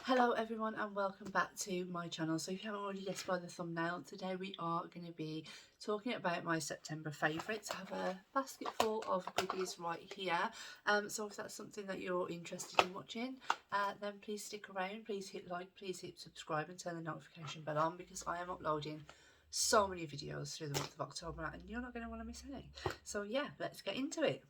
Hello everyone and welcome back to my channel. So if you haven't already guessed by the thumbnail, today we are going to be talking about my September favourites. I have a basket full of goodies right here. So if that's something that you're interested in watching, then please stick around. Please hit like, please hit subscribe and turn the notification bell on, because I am uploading so many videos through the month of October and you're not going to want to miss any. So yeah, let's get into it.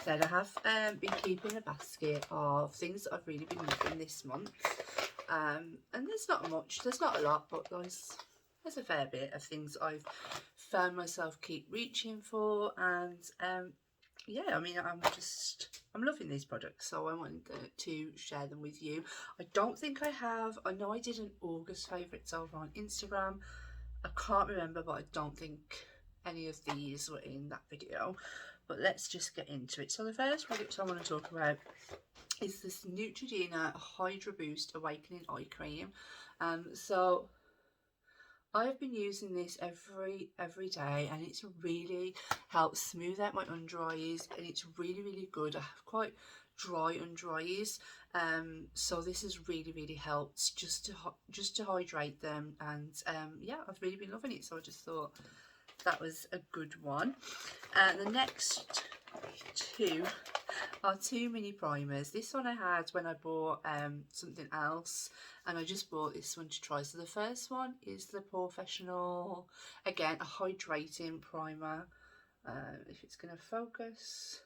Then I have been keeping a basket of things that I've really been loving this month, and there's not much, there's not a lot, but there's a fair bit of things I've found myself keep reaching for, and yeah, I mean, I'm loving these products, so I wanted to share them with you. I don't think I have. I know I did an August favourites over on Instagram. I can't remember, but I don't think any of these were in that video. But let's just get into it. So the first product I want to talk about is this Neutrogena Hydra Boost Awakening Eye Cream. So I've been using this every day, and it's really helped smooth out my under eyes, and it's really good. I have quite dry under eyes, so this has really helped just to hydrate them, and yeah, I've really been loving it, so I just thought that was a good one. The next two are two mini primers. This one I had when I bought something else, and I just bought this one to try. So the first one is the Professional, again, a hydrating primer. If it's going to focus,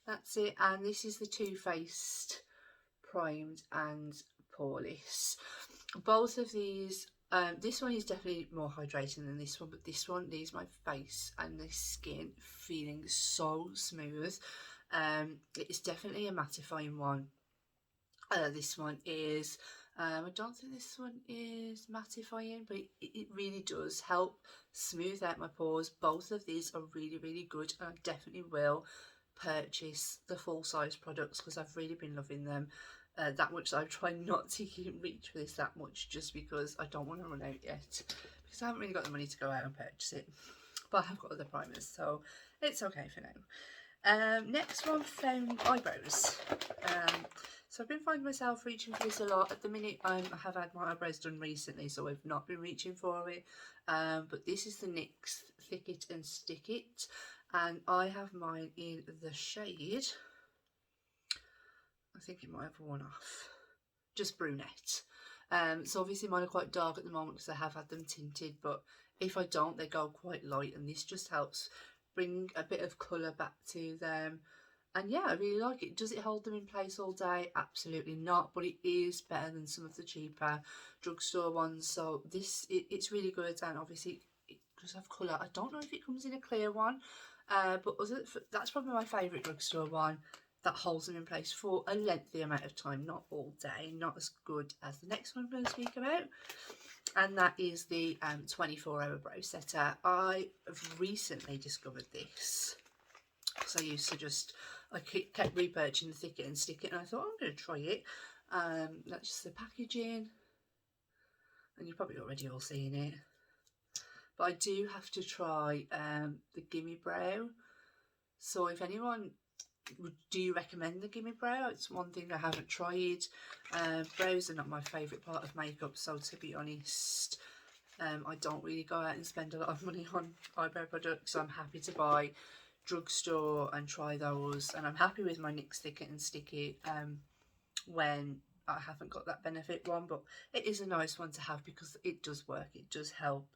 that's it. And this is the Too Faced Primed and Poreless. Both of these, this one is definitely more hydrating than this one, but this one leaves my face and the skin feeling so smooth. It's definitely a mattifying one. This one is, I don't think this one is mattifying, but it really does help smooth out my pores. Both of these are really good, and I definitely will purchase the full size products because I've really been loving them that much. So I try not to reach for this that much, just because I don't want to run out yet, because I haven't really got the money to go out and purchase it, but I have got other primers, so it's okay for now. Next one, Found Eyebrows. So I've been finding myself reaching for this a lot. At the minute, I have had my eyebrows done recently, so I've not been reaching for it. But this is the NYX Thick It and Stick It, and I have mine in the shade, I think it might have worn off, just brunette. So obviously mine are quite dark at the moment because I have had them tinted, but if I don't, they go quite light, and this just helps bring a bit of colour back to them. And yeah, I really like it. Does it hold them in place all day? Absolutely not, but it is better than some of the cheaper drugstore ones. So this, it's really good, and obviously it does have colour. I don't know if it comes in a clear one, but that's probably my favourite drugstore one that holds them in place for a lengthy amount of time, not all day, not as good as the next one I'm going to speak about. And that is the 24-hour brow setter. I have recently discovered this, because I used to I kept repurchasing the Thick It and Stick It, and I thought, I'm going to try it. That's just the packaging, and you've probably already all seen it, but I do have to try the Gimme Brow. So if anyone, do you recommend the Gimme Brow? It's one thing I haven't tried. Brows are not my favourite part of makeup, so to be honest, I don't really go out and spend a lot of money on eyebrow products. So I'm happy to buy drugstore and try those, and I'm happy with my NYX Thick It and Stick It when I haven't got that Benefit one, but it is a nice one to have because it does work. It does help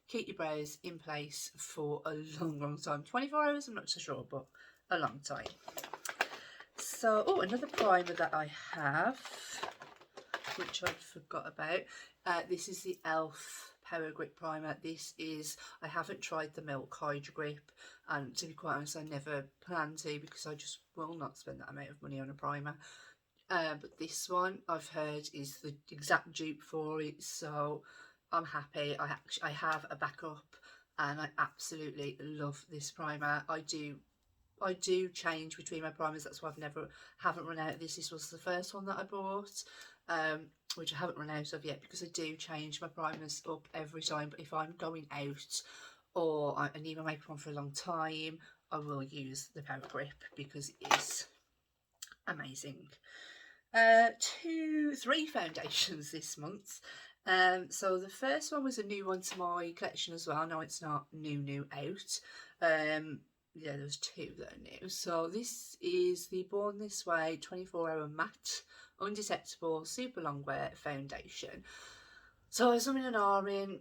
keep your brows in place for a long time. 24 hours, I'm not so sure, but a long time. So, oh, another primer that I have, which I forgot about, this is the e.l.f. Power Grip Primer. This is, I haven't tried the Milk Hydra Grip, and to be quite honest, I never plan to, because I just will not spend that amount of money on a primer. But this one I've heard is the exact dupe for it, so I'm happy. I have a backup, and I absolutely love this primer. I do change between my primers. That's why haven't run out of this. This was the first one that I bought, which I haven't run out of yet, because I do change my primers up every time. But if I'm going out, or I need my makeup on for a long time, I will use the Power Grip because it is amazing. 3 foundations this month. So the first one was a new one to my collection as well. No, it's not new out. Yeah, there's 2 that are new. So this is the Born This Way 24-hour matte undetectable super long wear foundation. So I was umming and ahhing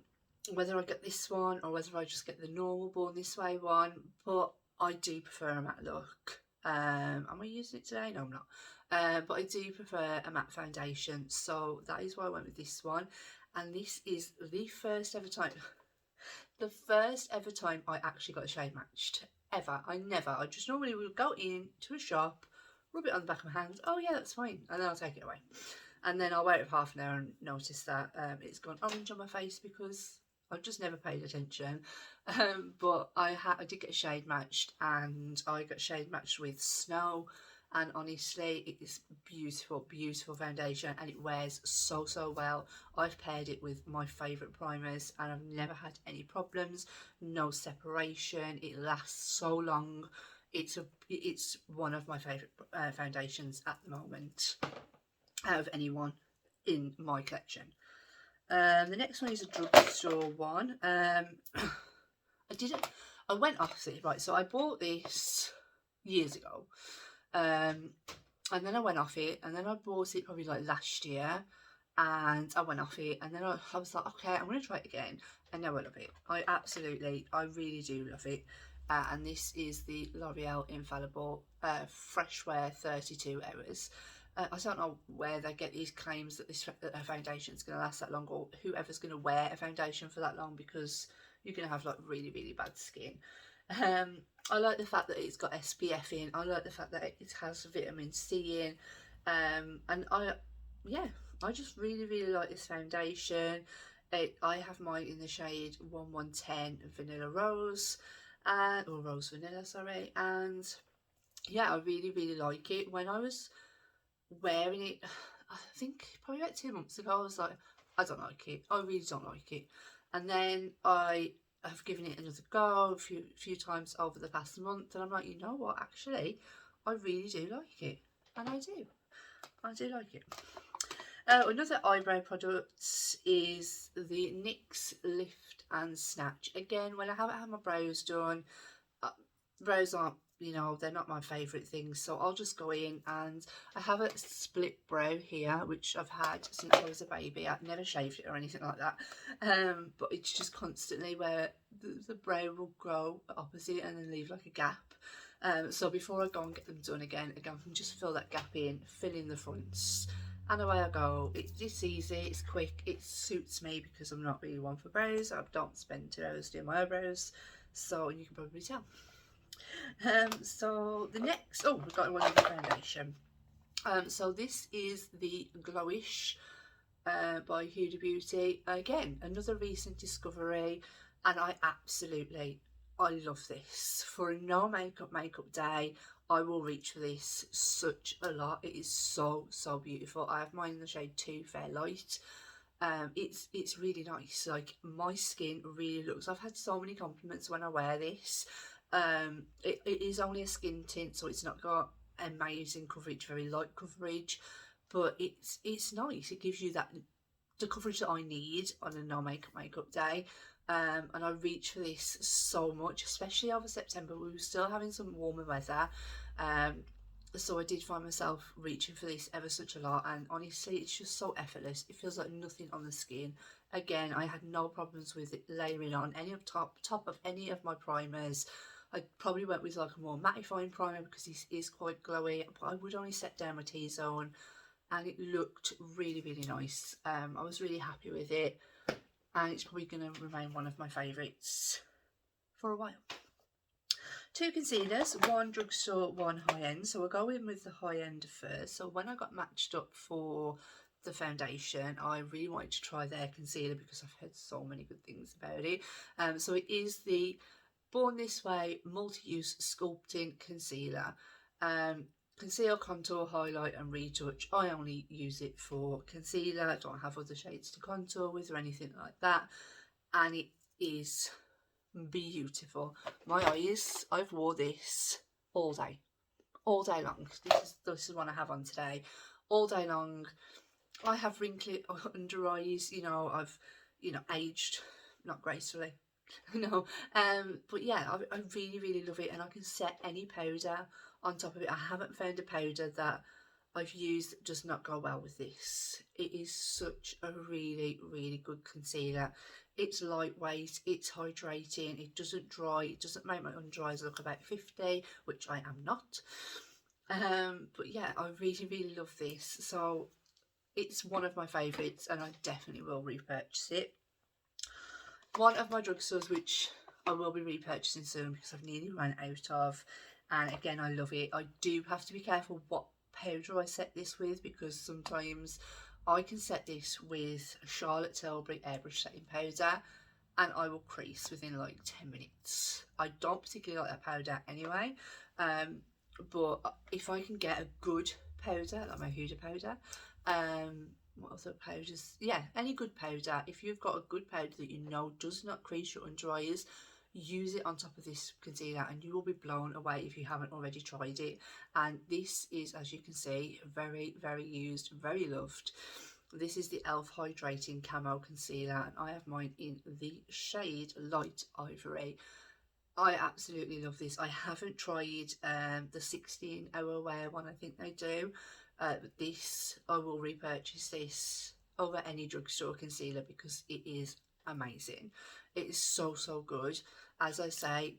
whether I get this one or whether I just get the normal Born This Way one, but I do prefer a matte look. Am I using it today? No, I'm not. But I do prefer a matte foundation, so that is why I went with this one. And this is the first ever time I actually got a shade matched ever. I just normally would go in to a shop, rub it on the back of my hands. Oh yeah, that's fine, and then I'll take it away. And then I'll wait for half an hour and notice that it's gone orange on my face because I've just never paid attention. But I did get a shade matched, and I got shade matched with Snow. And honestly, it is beautiful foundation, and it wears so well. I've paired it with my favourite primers and I've never had any problems, no separation. It lasts so long. It's one of my favourite foundations at the moment out of anyone in my collection. The next one is a drugstore one. I went off it, right, so I bought this years ago. And then I went off it, and then I bought it probably like last year, and I went off it, and then I was like, okay, I'm going to try it again, and now I love it. I really do love it. And this is the L'Oreal Infallible Fresh Wear 32 Hours. I don't know where they get these claims that this foundation is going to last that long, or whoever's going to wear a foundation for that long, because you're going to have like really bad skin. I like the fact that it's got SPF in. I like the fact that it has vitamin C in. And I just really like this foundation. I have mine in the shade 1110 Vanilla Rose, or Rose Vanilla, sorry. And yeah, I really like it. When I was wearing it, I think probably about 2 months ago, I was like, I don't like it. I really don't like it. And then I've given it another go a few times over the past month, and I'm like, you know what, actually I really do like it, and I do like it. Another eyebrow product is the NYX Lift and Snatch. Again, when I haven't had my brows done, brows aren't, they're not my favourite things, so I'll just go in, and I have a split brow here, which I've had since I was a baby. I've never shaved it or anything like that, but it's just constantly where the brow will grow opposite and then leave like a gap. So before I go and get them done again, I can just fill that gap in, fill in the fronts, and away I go. It's easy, it's quick, it suits me because I'm not really one for brows. I don't spend 2 hours doing my eyebrows, so you can probably tell. So the next, we've got one other foundation. So this is the Glowish by Huda Beauty. Again, another recent discovery, and I love this. For a no makeup day, I will reach for this such a lot. It is so beautiful. I have mine in the shade 2 Fair Light. It's really nice. Like, my skin really looks, I've had so many compliments when I wear this. It is only a skin tint, so it's not got amazing coverage, very light coverage, but it's nice. It gives you the coverage that I need on a no makeup day. And I reach for this so much, especially over September. We were still having some warmer weather, so I did find myself reaching for this ever such a lot, and honestly it's just so effortless. It feels like nothing on the skin. Again, I had no problems with it layering on any of top of any of my primers. I probably went with like a more mattifying primer because this is quite glowy, but I would only set down my T-zone, and it looked really nice. I was really happy with it, and it's probably going to remain one of my favourites for a while. 2 concealers, one drugstore, one high-end. So we'll go in with the high-end first. So when I got matched up for the foundation, I really wanted to try their concealer because I've heard so many good things about it. So it is the Born This Way Multi-Use Sculpting Concealer. Conceal, contour, highlight and retouch. I only use it for concealer. I don't have other shades to contour with or anything like that. And it is beautiful. My eyes, I've wore this all day long. This is one I have on today, all day long. I have wrinkly under eyes, you know, I've, you know, aged, not gracefully, no, but yeah, I really love it, and I can set any powder on top of it. I haven't found a powder that I've used that does not go well with this. It is such a really good concealer. It's lightweight, it's hydrating, it doesn't dry, it doesn't make my under eyes look about 50, which I am not. But yeah, I really love this. So it's one of my favourites, and I definitely will repurchase it. One of my drugstores which I will be repurchasing soon because I've nearly run out of, and again I love it. I do have to be careful what powder I set this with, because sometimes I can set this with Charlotte Tilbury airbrush setting powder and I will crease within like 10 minutes. I don't particularly like that powder anyway, but if I can get a good powder, like my Huda powder, what other powders, yeah, any good powder, if you've got a good powder that you know does not crease your under eyes, use it on top of this concealer and you will be blown away if you haven't already tried it. And this is, as you can see, very used, very loved. This is the e.l.f. Hydrating Camo Concealer, and I have mine in the shade Light Ivory. I absolutely love this. I haven't tried the 16-hour wear one, I think they do. But this, I will repurchase this over any drugstore concealer because it is amazing. It is so good. As I say,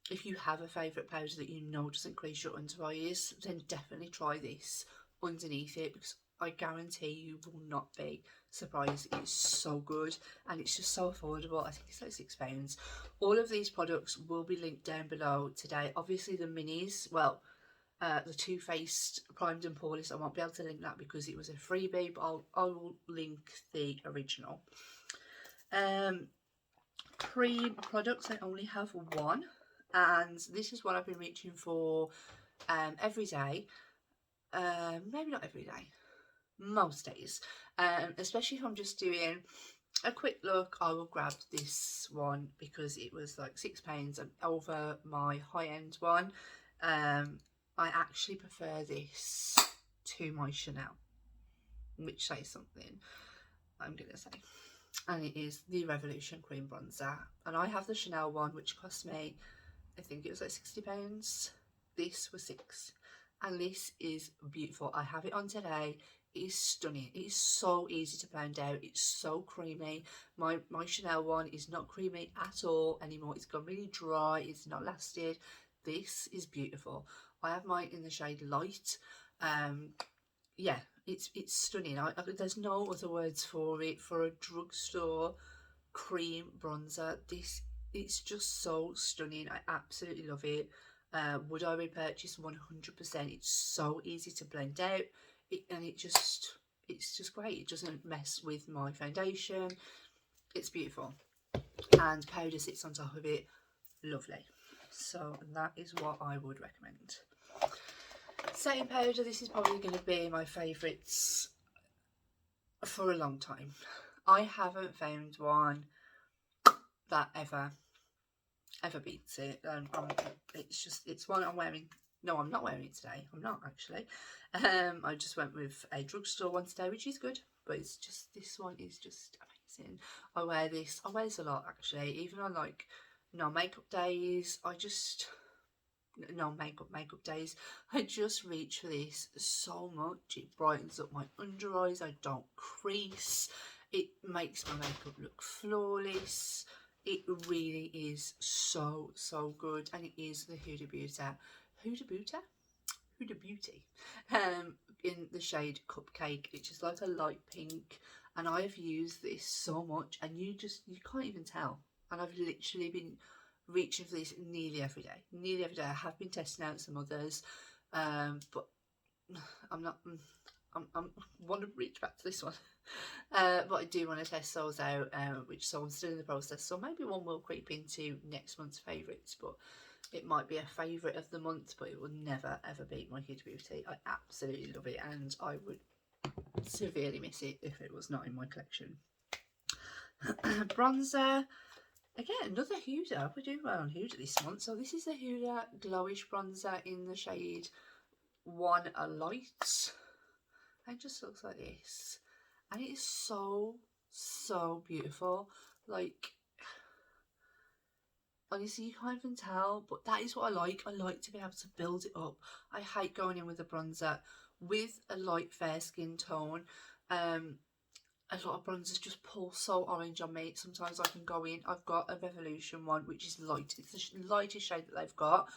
if you have a favourite powder that you know doesn't crease your under eyes, then definitely try this underneath it, because I guarantee you will not be surprised. It's so good and it's just so affordable. I think it's like £6. All of these products will be linked down below today. Obviously the minis, well, the Too Faced Primed and Poreless, I won't be able to link that because it was a freebie, but I will link the original. Cream products, I only have one, and this is what I've been reaching for every day. Maybe not every day, most days, especially if I'm just doing a quick look, I will grab this one because it was like £6 and over my high-end one. I actually prefer this to my Chanel, which says something, I'm gonna say. And it is the Revolution Cream Bronzer, and I have the Chanel one, which cost me, I think it was like £60. This was £6, and this is beautiful. I have it on today. It is stunning. It is so easy to blend out. It's so creamy. My Chanel one is not creamy at all anymore. It's gone really dry. It's not lasted. This is beautiful. I have mine in the shade Light. Yeah, it's stunning. There's no other words for it. For a drugstore cream bronzer, it's just so stunning. I absolutely love it. Would I repurchase? 100%. It's so easy to blend out, and it's just great. It doesn't mess with my foundation. It's beautiful, and powder sits on top of it. Lovely. So that is what I would recommend. Setting powder, this is probably going to be my favourites for a long time. I haven't found one that ever beats it. It's one I'm wearing. No, I'm not wearing it today. I'm not actually. I just went with a drugstore one today, which is good, but it's just, this one is just amazing. I wear this a lot actually, even on like no makeup days. No makeup days, I just reach for this so much. It brightens up my under eyes. I don't crease. It makes my makeup look flawless. It really is so good, and it is the Huda Beauty in the shade Cupcake, which is like a light pink, and I have used this so much, and you can't even tell. And I've literally been reaching for this nearly every day. I have been testing out some others, but I want to reach back to this one. But I do want to test those out, so I'm still in the process. So maybe one will creep into next month's favourites, but it might be a favourite of the month, but it will never ever beat my Huda Beauty. I absolutely love it, and I would severely miss it if it was not in my collection. Bronzer, Again, another Huda. We're doing well on Huda this month. So this is the Huda Glowish Bronzer in the shade One A Light. It just looks like this. And it is so, so beautiful. Like, honestly, you can't even tell, but that is what I like. I like to be able to build it up. I hate going in with a bronzer with a light fair skin tone. A lot of bronzers just pull so orange on me. Sometimes I can go in. I've got a Revolution one, which is light. It's the lightest shade that they've got.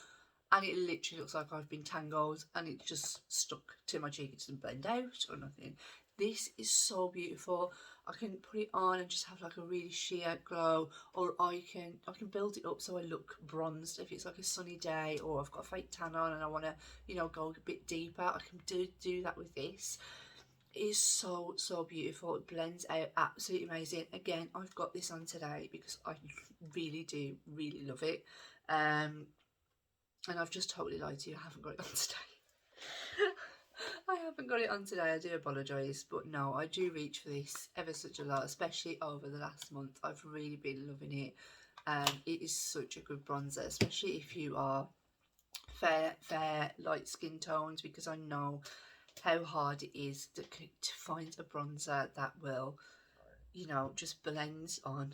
And it literally looks like I've been tangled and it's just stuck to my cheek. It doesn't blend out or nothing. This is so beautiful. I can put it on and just have like a really sheer glow, or I can build it up so I look bronzed if it's like a sunny day, or I've got a fake tan on and I want to, you know, go a bit deeper. I can do that with this. It is so, so beautiful. It blends out absolutely amazing. Again, I've got this on today because I really do really love it. And I've just totally lied to you. I haven't got it on today. I haven't got it on today. I do apologise. But no, I do reach for this ever such a lot, especially over the last month. I've really been loving it. It is such a good bronzer, especially if you are fair, light skin tones, because I know how hard it is to find a bronzer that will, you know, just blends on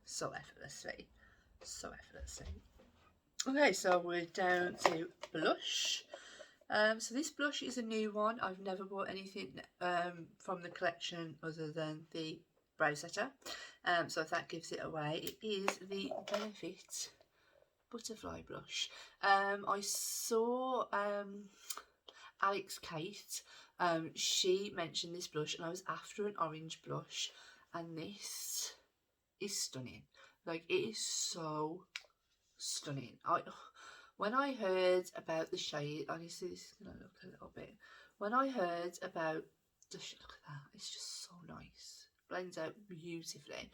so effortlessly. So effortlessly. Okay, so we're down to blush. So this blush is a new one. I've never bought anything from the collection other than the Brow Setter. So if that gives it away, it is the Benefit Butterfly Blush. I saw Alex Kate. She mentioned this blush and I was after an orange blush, and this is stunning. Like, it is so stunning. When I heard about the shade, honestly, this is going to look a little bit. When I heard about the shade, look at that, it's just so nice. Blends out beautifully.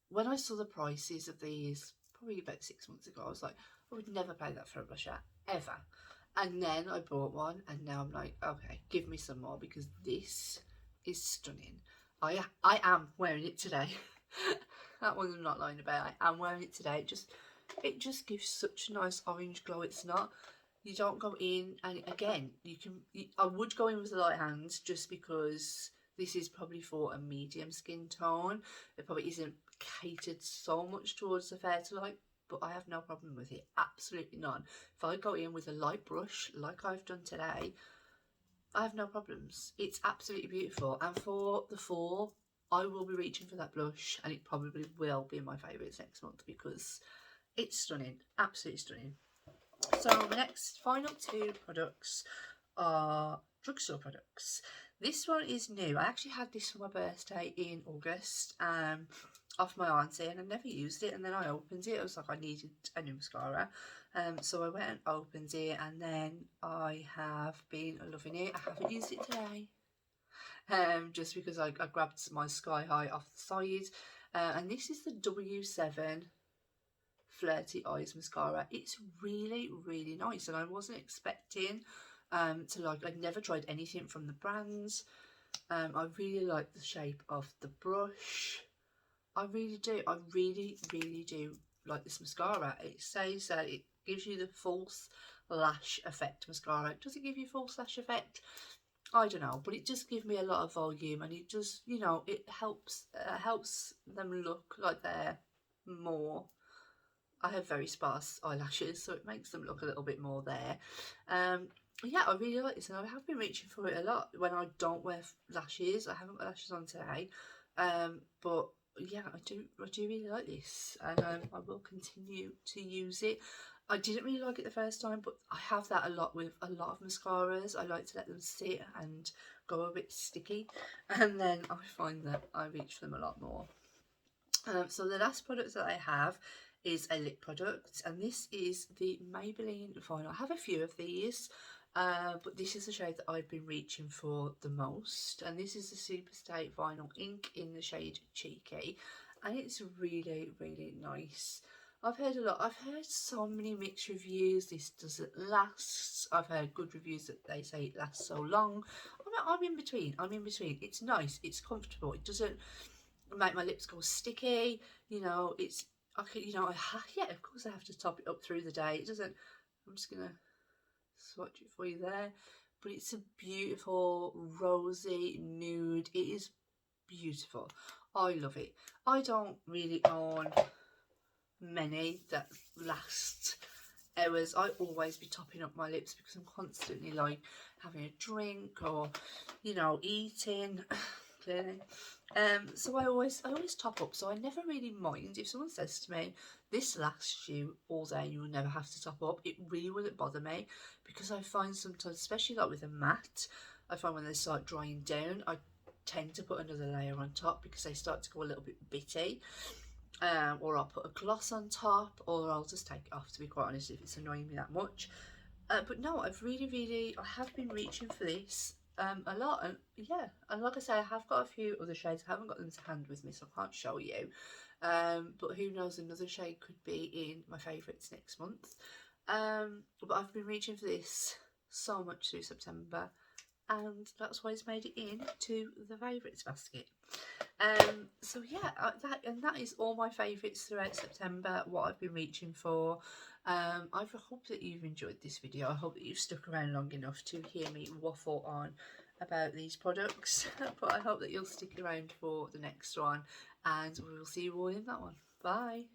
When I saw the prices of these, probably about 6 months ago, I was like, I would never pay that for a blusher, ever. And then I bought one, and now I'm like, okay, give me some more, because this is stunning. I am wearing it today. That one I'm not lying about. I am wearing it today. It just gives such a nice orange glow. It's not, you don't go in, and again, I would go in with the light hands just because this is probably for a medium skin tone. It probably isn't catered so much towards the fair to light, but I have no problem with it. Absolutely none. If I go in with a light brush like I've done today, I have no problems. It's absolutely beautiful. And for the fall, I will be reaching for that blush, and it probably will be my favourites next month because it's stunning. Absolutely stunning. So the next final two products are drugstore products. This one is new. I actually had this for my birthday in August off my auntie, and I never used it, and then I opened it. I was like, I needed a new mascara. So I went and opened it, and then I have been loving it. I haven't used it today. Just because I grabbed my Sky High off the side. And this is the W7 Flirty Eyes mascara. It's really, really nice, and I wasn't expecting to like. I'd never tried anything from the brands. I really like the shape of the brush. I really do. I really, really do like this mascara. It says that it gives you the false lash effect mascara. Does it give you false lash effect? I don't know, but it just gives me a lot of volume, and it just, you know, it helps them look like they're more. I have very sparse eyelashes, so it makes them look a little bit more there. Yeah, I really like this, and I have been reaching for it a lot when I don't wear lashes. I haven't got lashes on today, but yeah, I do really like this, and I will continue to use it. I didn't really like it the first time, but I have that a lot with a lot of mascaras. I like to let them sit and go a bit sticky, and then I find that I reach for them a lot more. So the last product that I have is a lip product, and this is the Maybelline Vinyl. I have a few of these, but this is the shade that I've been reaching for the most, and this is the Superstay Vinyl Ink in the shade Cheeky, and it's really, really nice. I've heard so many mixed reviews. This doesn't last. I've heard good reviews that they say it lasts so long. I'm in between. It's nice. It's comfortable. It doesn't. make my lips go sticky. You know, it's, I can, you know, yeah, of course I have to top it up through the day. It doesn't, I'm just going to swatch it for you there. But it's a beautiful rosy nude. It is beautiful. I love it. I don't really own many that last hours. I always be topping up my lips because I'm constantly like having a drink or, you know, eating clearly. So I always top up, so I never really mind if someone says to me, this lasts you all day, you will never have to top up. It really wouldn't bother me, because I find sometimes, especially like with a matte, I find when they start drying down, I tend to put another layer on top because they start to go a little bit bitty. Or I'll put a gloss on top, or I'll just take it off, to be quite honest, if it's annoying me that much. But no, I have been reaching for this a lot, and yeah, and like I say, I have got a few other shades. I haven't got them to hand with me, so I can't show you. But who knows, another shade could be in my favourites next month. But I've been reaching for this so much through September, and that's why it's made it into the favourites basket. So yeah, that is all my favourites throughout September, what I've been reaching for. I hope that you've enjoyed this video. I hope that you've stuck around long enough to hear me waffle on about these products. But I hope that you'll stick around for the next one, and we'll see you all in that one. Bye.